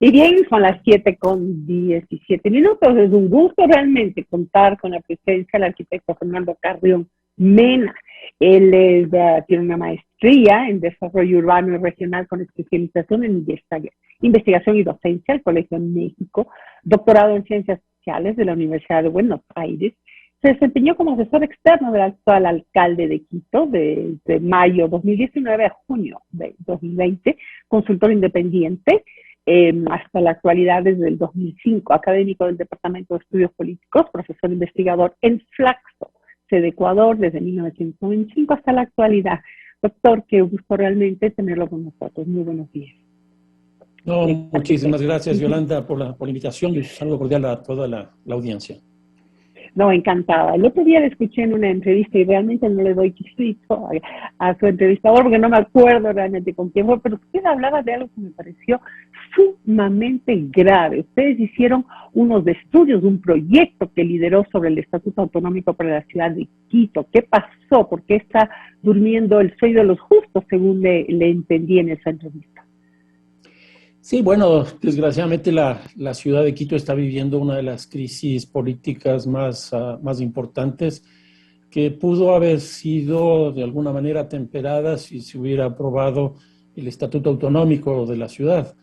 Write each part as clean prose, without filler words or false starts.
Y bien, son las 7:17. Es un gusto realmente contar con la presencia del arquitecto Fernando Carrión Mena. Tiene una maestría en desarrollo urbano y regional con especialización en investigación y docencia del Colegio de México, doctorado en ciencias sociales de la Universidad de Buenos Aires. Se desempeñó como asesor externo del actual alcalde de Quito desde mayo 2019 a junio de 2020, consultor independiente hasta la actualidad desde el 2005, académico del Departamento de Estudios Políticos, profesor investigador en Flaxo, sede Ecuador, desde 1995 hasta la actualidad. Doctor, qué gusto realmente tenerlo con nosotros. Muy buenos días. No, muchísimas gracias, Yolanda, por la invitación y un saludo cordial a toda la audiencia. No, encantada. El otro día le escuché en una entrevista y realmente no le doy crédito a su entrevistador porque no me acuerdo realmente con quién fue, pero usted hablaba de algo que me pareció sumamente grave. Ustedes hicieron unos estudios, un proyecto que lideró sobre el Estatuto Autonómico para la ciudad de Quito. ¿Qué pasó? ¿Por qué está durmiendo el sueño de los justos, según le entendí en esa entrevista? Sí, bueno, desgraciadamente la ciudad de Quito está viviendo una de las crisis políticas más importantes, que pudo haber sido de alguna manera temperada si se hubiera aprobado el Estatuto Autonómico de la ciudad.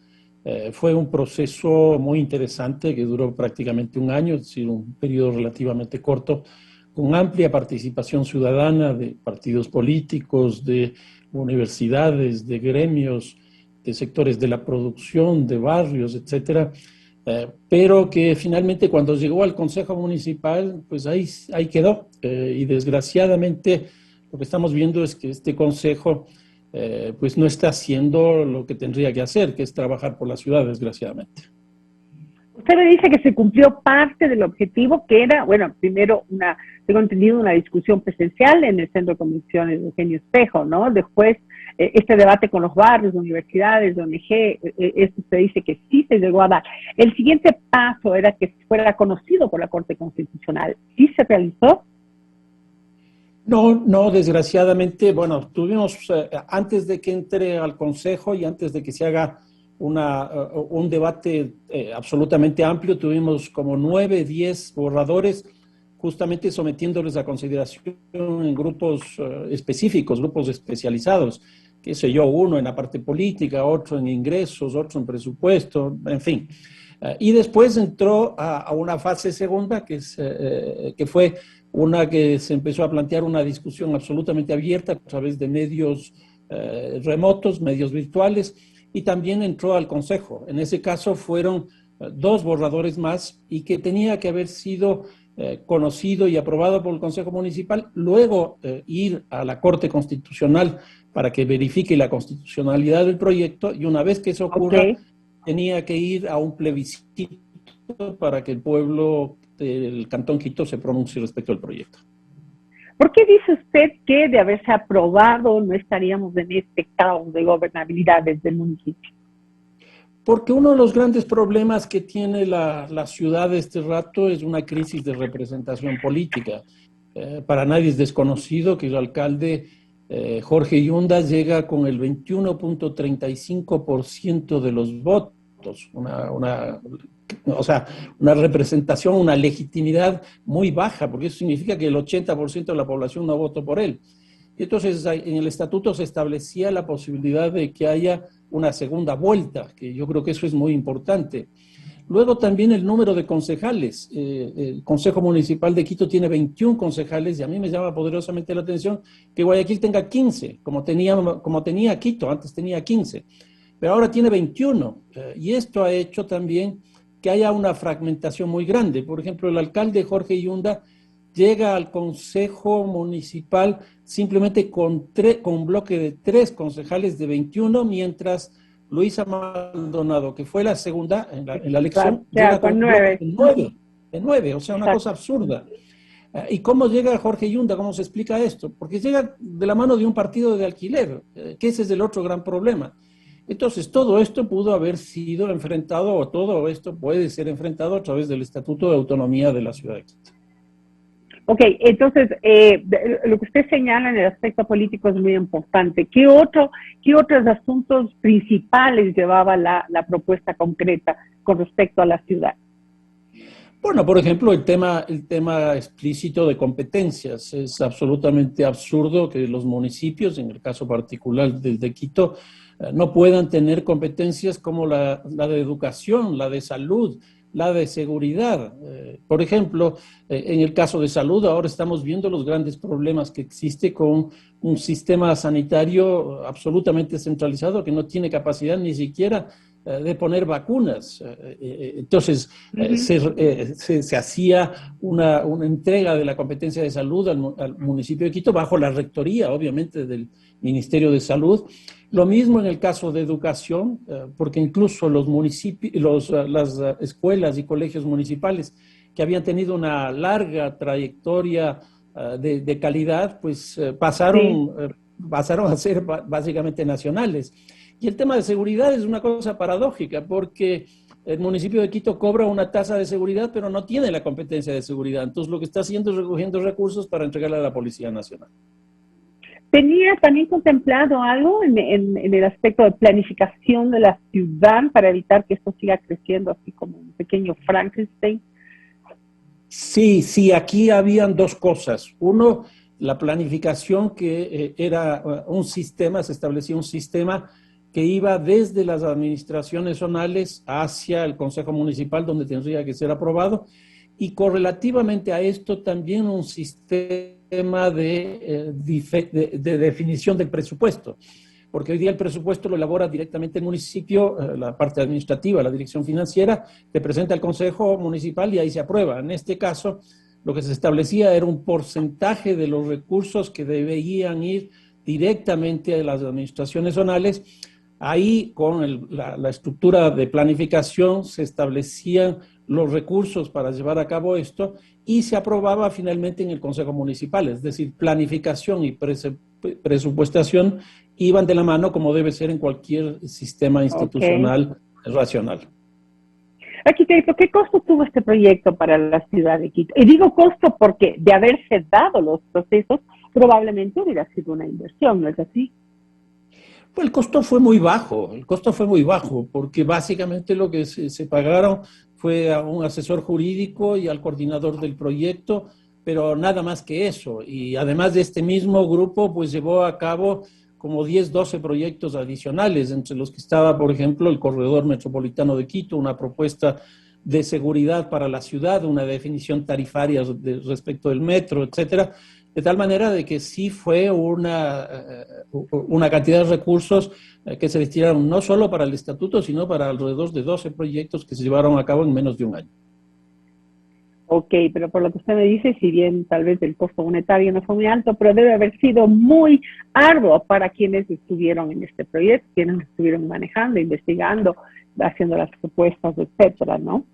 Fue un proceso muy interesante que duró prácticamente un año, es decir, un periodo relativamente corto, con amplia participación ciudadana de partidos políticos, de universidades, de gremios, de sectores de la producción, de barrios, etcétera, pero que finalmente cuando llegó al Consejo Municipal, pues ahí quedó. Y desgraciadamente lo que estamos viendo es que este Consejo pues no está haciendo lo que tendría que hacer, que es trabajar por la ciudad, desgraciadamente. Usted me dice que se cumplió parte del objetivo, que era, bueno, primero tengo entendido, una discusión presencial en el Centro de Convenciones de Eugenio Espejo, ¿no? Después, este debate con los barrios, universidades, ONG, esto se dice que sí se llegó a dar. El siguiente paso era que fuera conocido por la Corte Constitucional. ¿Sí se realizó? No, desgraciadamente, bueno, tuvimos, antes de que entre al Consejo y antes de que se haga un debate absolutamente amplio, tuvimos como 9, 10 borradores, justamente sometiéndoles a consideración en grupos específicos, grupos especializados, qué sé yo, uno en la parte política, otro en ingresos, otro en presupuesto, en fin. Y después entró a una fase segunda, que fue una que se empezó a plantear una discusión absolutamente abierta a través de medios remotos, medios virtuales, y también entró al Consejo. En ese caso fueron 2 borradores más y que tenía que haber sido conocido y aprobado por el Consejo Municipal, luego ir a la Corte Constitucional para que verifique la constitucionalidad del proyecto, y una vez que eso ocurra, tenía que ir a un plebiscito para que el pueblo del Cantón Quito se pronuncie respecto al proyecto. ¿Por qué dice usted que de haberse aprobado no estaríamos en este caos de gobernabilidad desde el municipio? Porque uno de los grandes problemas que tiene la ciudad de este rato es una crisis de representación política. Para nadie es desconocido que el alcalde Jorge Yunda llega con el 21.35% de los votos, o sea, una representación, una legitimidad muy baja, porque eso significa que el 80% de la población no votó por él. Y entonces en el estatuto se establecía la posibilidad de que haya una segunda vuelta, que yo creo que eso es muy importante. Luego también el número de concejales. El Consejo Municipal de Quito tiene 21 concejales y a mí me llama poderosamente la atención que Guayaquil tenga 15, como tenía Quito, antes tenía 15, pero ahora tiene 21. Y esto ha hecho también que haya una fragmentación muy grande. Por ejemplo, el alcalde Jorge Yunda llega al Consejo Municipal simplemente con un bloque de 3 concejales de 21, mientras Luisa Maldonado, que fue la segunda en la elección, llega con 9. De 9, o sea, una cosa absurda. ¿Y cómo llega Jorge Yunda? ¿Cómo se explica esto? Porque llega de la mano de un partido de alquiler, que ese es el otro gran problema. Entonces, todo esto pudo haber sido enfrentado, o todo esto puede ser enfrentado a través del Estatuto de Autonomía de la Ciudad de Quito. Ok, entonces, lo que usted señala en el aspecto político es muy importante. ¿Qué otros asuntos principales llevaba la propuesta concreta con respecto a la ciudad? Bueno, por ejemplo, el tema explícito de competencias. Es absolutamente absurdo que los municipios, en el caso particular de Quito, no puedan tener competencias como la de educación, la de salud, la de seguridad. Por ejemplo, en el caso de salud, ahora estamos viendo los grandes problemas que existe con un sistema sanitario absolutamente centralizado que no tiene capacidad ni siquiera de poner vacunas. Entonces, se hacía una entrega de la competencia de salud al municipio de Quito bajo la rectoría, obviamente, del Ministerio de Salud. Lo mismo en el caso de educación, porque incluso los municipios, las escuelas y colegios municipales que habían tenido una larga trayectoria de calidad, pues pasaron a ser básicamente nacionales. Y el tema de seguridad es una cosa paradójica, porque el municipio de Quito cobra una tasa de seguridad, pero no tiene la competencia de seguridad. Entonces, lo que está haciendo es recogiendo recursos para entregarle a la Policía Nacional. ¿Tenía también contemplado algo en el aspecto de planificación de la ciudad para evitar que esto siga creciendo así como un pequeño Frankenstein? Sí, aquí habían dos cosas. Uno, la planificación que era un sistema, se establecía un sistema que iba desde las administraciones zonales hacia el Consejo Municipal, donde tendría que ser aprobado, y correlativamente a esto también un sistema de definición del presupuesto, porque hoy día el presupuesto lo elabora directamente el municipio, la parte administrativa, la dirección financiera, te presenta al Consejo Municipal y ahí se aprueba. En este caso, lo que se establecía era un porcentaje de los recursos que debían ir directamente a las administraciones zonales. Ahí, con la estructura de planificación, se establecían los recursos para llevar a cabo esto y se aprobaba finalmente en el Consejo Municipal. Es decir, planificación y presupuestación iban de la mano, como debe ser en cualquier sistema institucional racional. Arquitecto, ¿qué costo tuvo este proyecto para la ciudad de Quito? Y digo costo porque de haberse dado los procesos, probablemente hubiera sido una inversión, ¿no es así? Pues el costo fue muy bajo, porque básicamente lo que se pagaron fue a un asesor jurídico y al coordinador del proyecto, pero nada más que eso. Y además de este mismo grupo, pues llevó a cabo como 10, 12 proyectos adicionales, entre los que estaba, por ejemplo, el Corredor Metropolitano de Quito, una propuesta de seguridad para la ciudad, una definición tarifaria respecto del metro, etcétera. De tal manera de que sí fue una cantidad de recursos que se destinaron no solo para el estatuto, sino para alrededor de 12 proyectos que se llevaron a cabo en menos de un año. Ok, pero por lo que usted me dice, si bien tal vez el costo monetario no fue muy alto, pero debe haber sido muy arduo para quienes estuvieron en este proyecto, quienes estuvieron manejando, investigando, haciendo las propuestas, etcétera, ¿no?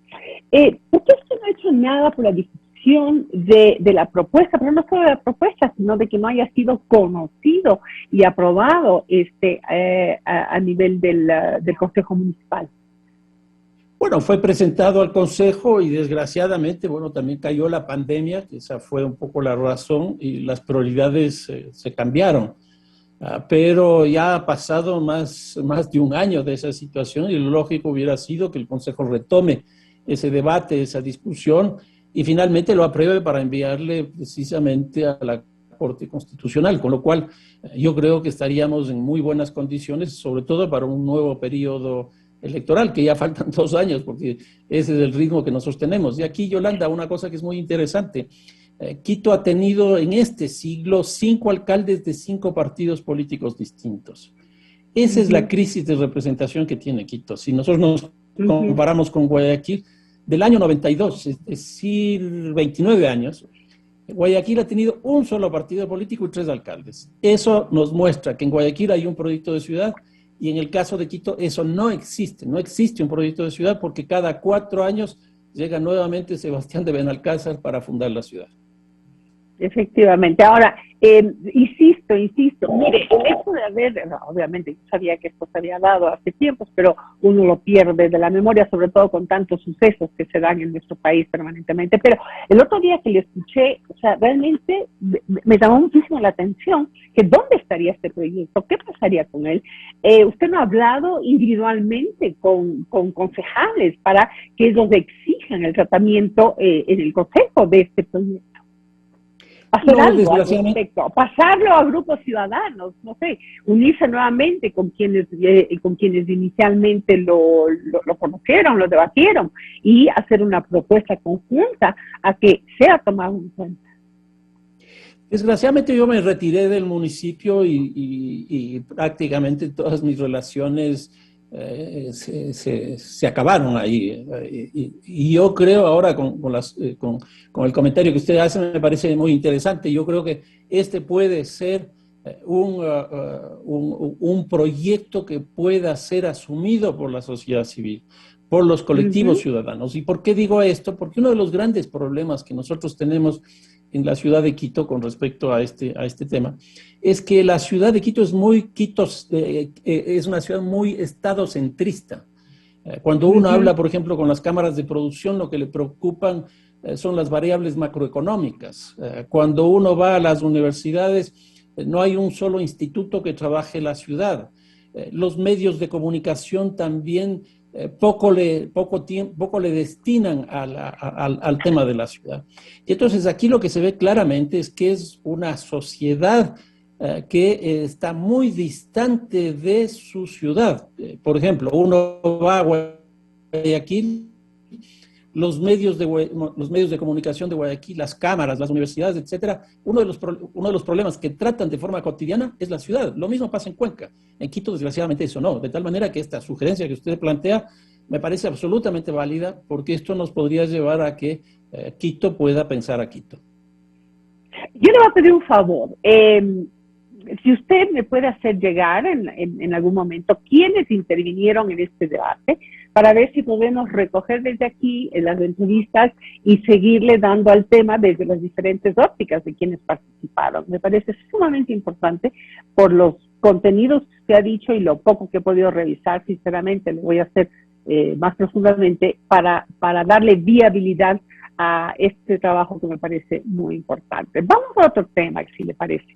¿Por qué usted no ha hecho nada por la difusión de la propuesta, pero no solo de la propuesta, sino de que no haya sido conocido y aprobado a nivel del Consejo Municipal? Bueno, fue presentado al Consejo y desgraciadamente, bueno, también cayó la pandemia, que esa fue un poco la razón, y las prioridades se cambiaron. Pero ya ha pasado más de un año de esa situación y lo lógico hubiera sido que el Consejo retome ese debate, esa discusión y finalmente lo apruebe para enviarle precisamente a la Corte Constitucional, con lo cual yo creo que estaríamos en muy buenas condiciones, sobre todo para un nuevo periodo electoral, que ya faltan 2 años, porque ese es el ritmo que nosotros tenemos. Y aquí, Yolanda, una cosa que es muy interesante. Quito ha tenido en este siglo 5 alcaldes de 5 partidos políticos distintos. Esa es la crisis de representación que tiene Quito. Si nosotros nos comparamos con Guayaquil, del año 92, es decir, 29 años, Guayaquil ha tenido un solo partido político y 3 alcaldes. Eso nos muestra que en Guayaquil hay un proyecto de ciudad y en el caso de Quito eso no existe. No existe un proyecto de ciudad porque cada 4 años llega nuevamente Sebastián de Benalcázar para fundar la ciudad. Efectivamente. Ahora, insisto, mire, el hecho de haber, no, obviamente yo sabía que esto se había dado hace tiempos, pero uno lo pierde de la memoria, sobre todo con tantos sucesos que se dan en nuestro país permanentemente. Pero el otro día que le escuché, o sea, realmente me llamó muchísimo la atención que dónde estaría este proyecto, qué pasaría con él. Usted no ha hablado individualmente con concejales para que ellos exijan el tratamiento en el consejo de este proyecto. Hacer No, algo al desgraciadamente. respecto, pasarlo a grupos ciudadanos, no sé, unirse nuevamente con quienes inicialmente lo conocieron, lo debatieron y hacer una propuesta conjunta a que sea tomado en cuenta. Desgraciadamente yo me retiré del municipio y prácticamente todas mis relaciones se acabaron ahí. Y yo creo ahora con el comentario que usted hace me parece muy interesante. Yo creo que este puede ser un proyecto que pueda ser asumido por la sociedad civil, por los colectivos ciudadanos. ¿Y por qué digo esto? Porque uno de los grandes problemas que nosotros tenemos en la ciudad de Quito con respecto a este tema, es que la ciudad de Quito es una ciudad muy estadocentrista. Cuando uno habla, por ejemplo, con las cámaras de producción, lo que le preocupan son las variables macroeconómicas. Cuando uno va a las universidades, no hay un solo instituto que trabaje la ciudad. Los medios de comunicación también poco le destinan al tema de la ciudad. Y entonces aquí lo que se ve claramente es que es una sociedad que está muy distante de su ciudad. Por ejemplo, uno va a Guayaquil, los medios de comunicación de Guayaquil, las cámaras, las universidades, etcétera, uno de los problemas que tratan de forma cotidiana es la ciudad. Lo mismo pasa en Cuenca. En Quito, desgraciadamente, eso no. De tal manera que esta sugerencia que usted plantea me parece absolutamente válida, porque esto nos podría llevar a que Quito pueda pensar a Quito. Yo le voy a pedir un favor. Si usted me puede hacer llegar en algún momento quiénes intervinieron en este debate, para ver si podemos recoger desde aquí en las entrevistas y seguirle dando al tema desde las diferentes ópticas de quienes participaron. Me parece sumamente importante por los contenidos que usted ha dicho y lo poco que he podido revisar, sinceramente, lo voy a hacer más profundamente para darle viabilidad a este trabajo que me parece muy importante. Vamos a otro tema, si le parece.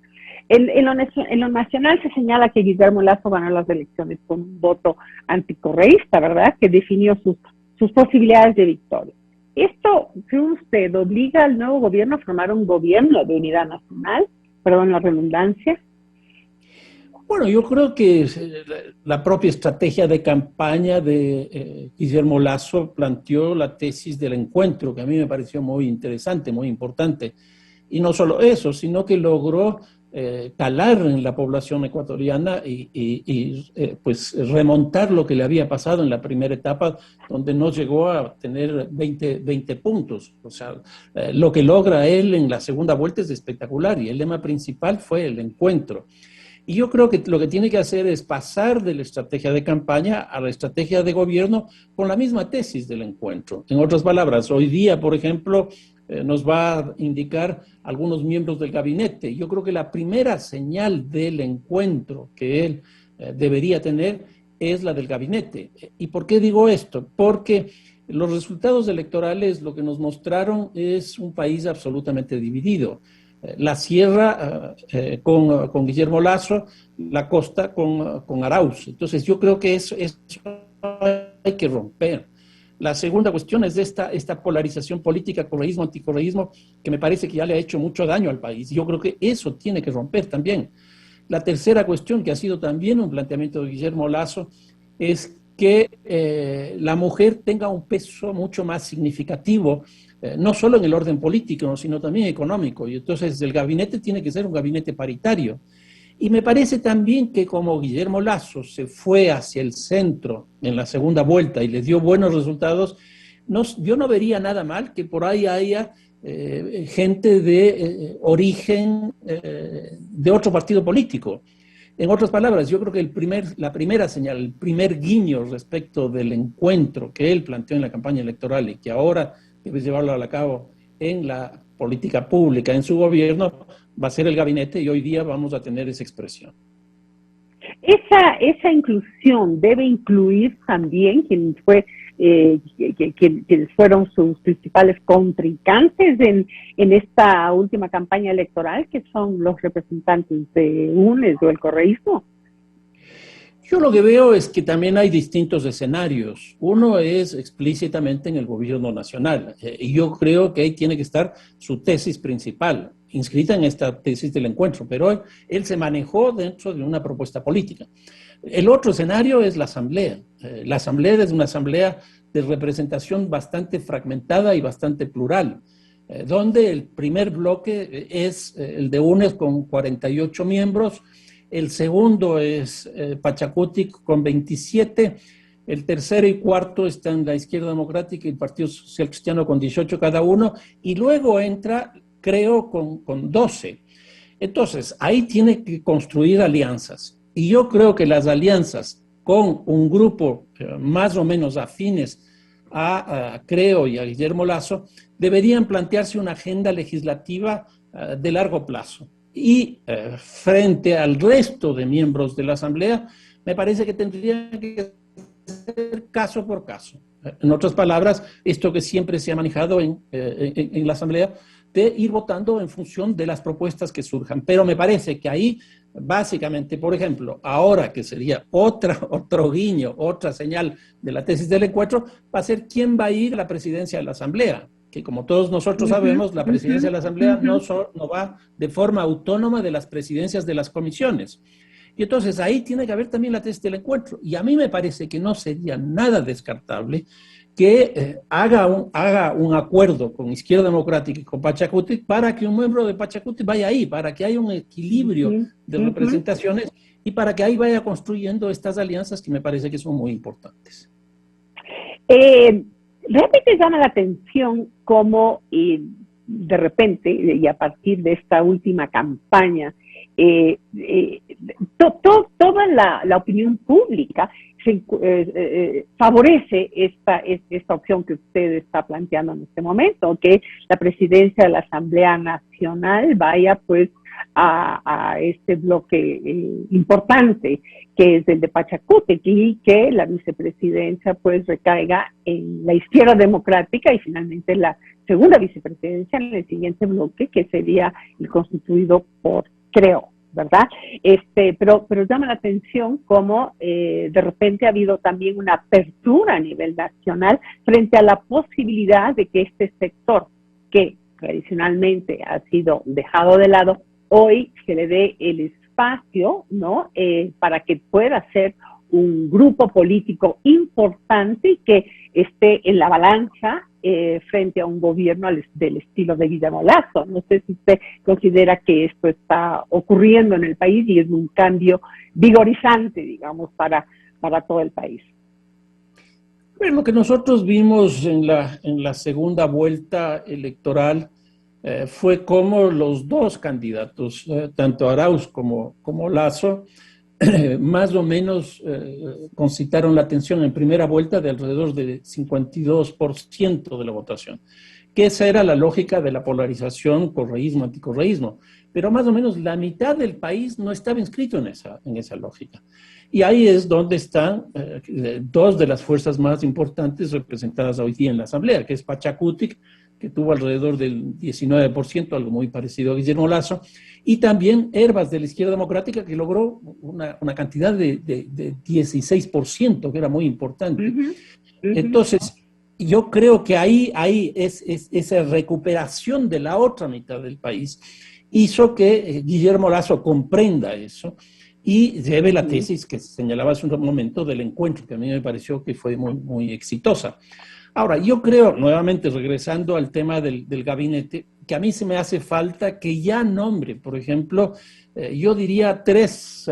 En lo nacional se señala que Guillermo Lasso ganó las elecciones con un voto anticorreísta, ¿verdad?, que definió sus posibilidades de victoria. ¿Esto, cree usted, obliga al nuevo gobierno a formar un gobierno de unidad nacional? Perdón la redundancia. Bueno, yo creo que la propia estrategia de campaña de Guillermo Lasso planteó la tesis del encuentro, que a mí me pareció muy interesante, muy importante. Y no solo eso, sino que logró calar en la población ecuatoriana y pues remontar lo que le había pasado en la primera etapa, donde no llegó a tener 20 puntos. O sea, lo que logra él en la segunda vuelta es espectacular y el lema principal fue el encuentro. Y yo creo que lo que tiene que hacer es pasar de la estrategia de campaña a la estrategia de gobierno con la misma tesis del encuentro. En otras palabras, hoy día, por ejemplo, nos va a indicar algunos miembros del gabinete. Yo creo que la primera señal del encuentro que él debería tener es la del gabinete. ¿Y por qué digo esto? Porque los resultados electorales lo que nos mostraron es un país absolutamente dividido. La sierra con Guillermo Lasso, la costa con Arauz. Entonces yo creo que eso hay que romper. La segunda cuestión es de esta polarización política, correísmo, anticorreísmo, que me parece que ya le ha hecho mucho daño al país. Yo creo que eso tiene que romper también. La tercera cuestión, que ha sido también un planteamiento de Guillermo Lasso, es que la mujer tenga un peso mucho más significativo, no solo en el orden político, sino también económico. Y entonces el gabinete tiene que ser un gabinete paritario. Y me parece también que como Guillermo Lasso se fue hacia el centro en la segunda vuelta y le dio buenos resultados, yo no vería nada mal que por ahí haya gente de origen de otro partido político. En otras palabras, yo creo que la primera señal, el primer guiño respecto del encuentro que él planteó en la campaña electoral y que ahora debe llevarlo a cabo en la política pública en su gobierno, va a ser el gabinete y hoy día vamos a tener esa expresión. Esa inclusión debe incluir también quienes fueron sus principales contrincantes en esta última campaña electoral, que son los representantes de UNES o el correísmo. Yo lo que veo es que también hay distintos escenarios. Uno es explícitamente en el gobierno nacional. Y yo creo que ahí tiene que estar su tesis principal, inscrita en esta tesis del encuentro, pero él se manejó dentro de una propuesta política. El otro escenario es la asamblea. La asamblea es una asamblea de representación bastante fragmentada y bastante plural, donde el primer bloque es el de UNES con 48 miembros, el segundo es Pachacutic con 27, el tercero y cuarto están la Izquierda Democrática y el Partido Social Cristiano con 18 cada uno, y luego entra, creo, con 12. Entonces, ahí tiene que construir alianzas. Y yo creo que las alianzas con un grupo más o menos afines a Creo y a Guillermo Lasso deberían plantearse una agenda legislativa de largo plazo. Y frente al resto de miembros de la Asamblea, me parece que tendría que ser caso por caso. En otras palabras, esto que siempre se ha manejado en la Asamblea, de ir votando en función de las propuestas que surjan. Pero me parece que ahí, básicamente, por ejemplo, ahora que sería otro guiño, otra señal de la tesis del encuentro, va a ser quién va a ir a la presidencia de la Asamblea, que como todos nosotros sabemos, la presidencia de la Asamblea no va de forma autónoma de las presidencias de las comisiones. Y entonces ahí tiene que haber también la tesis del encuentro. Y a mí me parece que no sería nada descartable que haga un acuerdo con Izquierda Democrática y con Pachacutic para que un miembro de Pachacutic vaya ahí, para que haya un equilibrio de representaciones y para que ahí vaya construyendo estas alianzas que me parece que son muy importantes. Realmente llama la atención cómo de repente, y a partir de esta última campaña, toda la opinión pública favorece esta opción que usted está planteando en este momento, que la presidencia de la Asamblea Nacional vaya pues a este bloque importante que es el de Pachacutic, y que la vicepresidencia pues recaiga en la Izquierda Democrática y finalmente la segunda vicepresidencia en el siguiente bloque, que sería el constituido por Creo, ¿verdad? Pero llama la atención cómo de repente ha habido también una apertura a nivel nacional frente a la posibilidad de que este sector, que tradicionalmente ha sido dejado de lado, hoy se le dé el espacio, ¿no? Para que pueda ser un grupo político importante que esté en la balanza frente a un gobierno del estilo de Guillermo Lasso. No sé si usted considera que esto está ocurriendo en el país y es un cambio vigorizante, digamos, para todo el país. Bueno, lo que nosotros vimos en la segunda vuelta electoral fue como los dos candidatos, tanto Arauz como Lasso, más o menos concitaron la atención en primera vuelta de alrededor del 52% de la votación, que esa era la lógica de la polarización correísmo-anticorreísmo, pero más o menos la mitad del país no estaba inscrito en esa lógica. Y ahí es donde están dos de las fuerzas más importantes representadas hoy día en la Asamblea, que es Pachacutic, que tuvo alrededor del 19%, algo muy parecido a Guillermo Lasso, y también Herbas de la Izquierda Democrática, que logró una cantidad de 16%, que era muy importante. Entonces, yo creo que ahí es esa recuperación de la otra mitad del país hizo que Guillermo Lasso comprenda eso y lleve la tesis que señalaba hace un momento del encuentro, que a mí me pareció que fue muy, muy exitosa. Ahora, yo creo, nuevamente regresando al tema del gabinete, que a mí se me hace falta que ya nombre, por ejemplo, yo diría tres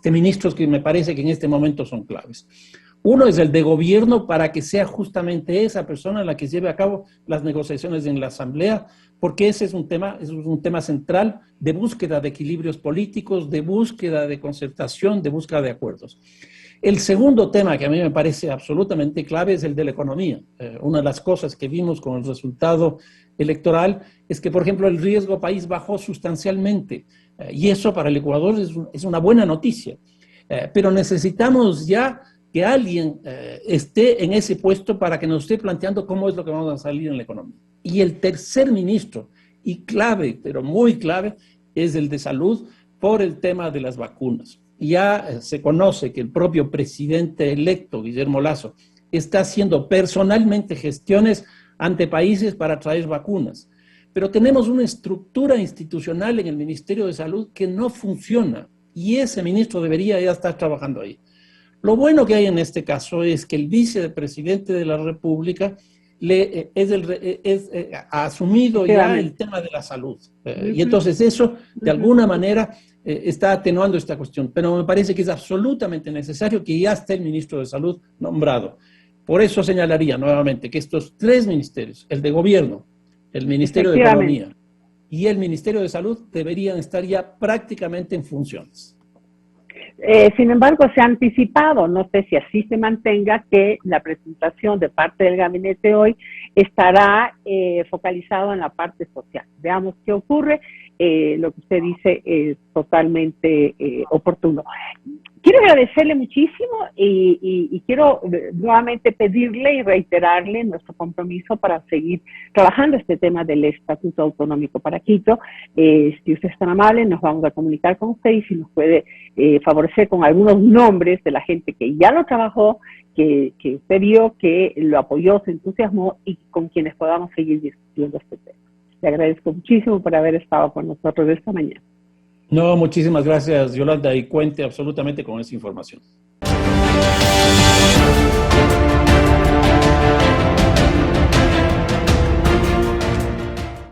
ministros que me parece que en este momento son claves. Uno es el de gobierno, para que sea justamente esa persona la que lleve a cabo las negociaciones en la Asamblea, porque ese es un tema central de búsqueda de equilibrios políticos, de búsqueda de concertación, de búsqueda de acuerdos. El segundo tema que a mí me parece absolutamente clave es el de la economía. Una de las cosas que vimos con el resultado electoral es que, por ejemplo, el riesgo país bajó sustancialmente y eso para el Ecuador es una buena noticia. Pero necesitamos ya que alguien esté en ese puesto para que nos esté planteando cómo es lo que vamos a salir en la economía. Y el tercer ministro, y clave, pero muy clave, es el de salud por el tema de las vacunas. Ya se conoce que el propio presidente electo, Guillermo Lasso, está haciendo personalmente gestiones ante países para traer vacunas. Pero tenemos una estructura institucional en el Ministerio de Salud que no funciona y ese ministro debería ya estar trabajando ahí. Lo bueno que hay en este caso es que el vicepresidente de la República ha asumido ya el tema de la salud. Y entonces eso, de alguna manera, está atenuando esta cuestión. Pero me parece que es absolutamente necesario que ya esté el ministro de Salud nombrado. Por eso señalaría nuevamente que estos tres ministerios, el de Gobierno, el Ministerio de Economía y el Ministerio de Salud, deberían estar ya prácticamente en funciones. Sin embargo, se ha anticipado, no sé si así se mantenga, que la presentación de parte del gabinete hoy estará focalizado en la parte social. Veamos qué ocurre. Lo que usted dice es totalmente oportuno. Quiero agradecerle muchísimo y quiero nuevamente pedirle y reiterarle nuestro compromiso para seguir trabajando este tema del Estatuto Autonómico para Quito. Si usted es tan amable, nos vamos a comunicar con usted y si nos puede favorecer con algunos nombres de la gente que ya lo trabajó, que usted vio, que lo apoyó, se entusiasmó y con quienes podamos seguir discutiendo este tema. Le agradezco muchísimo por haber estado con nosotros esta mañana. No, muchísimas gracias, Yolanda, y cuente absolutamente con esa información.